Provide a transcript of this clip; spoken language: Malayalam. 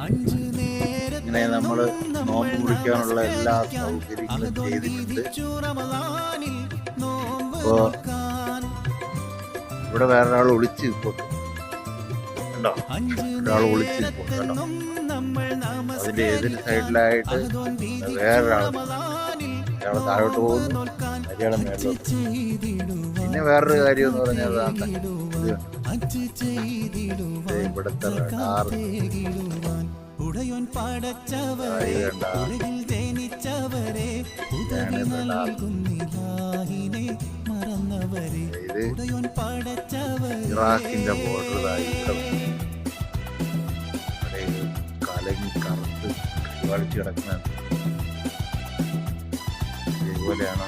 ഇങ്ങനെ നമ്മൾ നോമ്പ് മുറിക്കാനുള്ള എല്ലാ സൗകര്യങ്ങളും ചെയ്തിട്ടുണ്ട്. ഇപ്പോ ഇവിടെ വേറൊരാൾ ഒളിച്ച് നിൽപ്പുണ്ട് കണ്ടോ, ഒരാൾ ഒളിച്ച് നിൽപ്പുണ്ട് കേട്ടോ. അതിന്റെ എതിർ സൈഡിലായിട്ട് വേറൊരാൾ, അയാൾ താഴോട്ട് പോകുന്നു, അയാളെ മേലോട്ട്. പിന്നെ വേറൊരു കാര്യം എന്ന് പറഞ്ഞാൽ ഇവിടുത്തെ റഡാർ ഇറാഖിന്റെ ബോർഡറായി കലങ്ങി കറുത്ത് കളിച്ചു കിടക്കുന്നത്. ഇതുപോലെയാണ്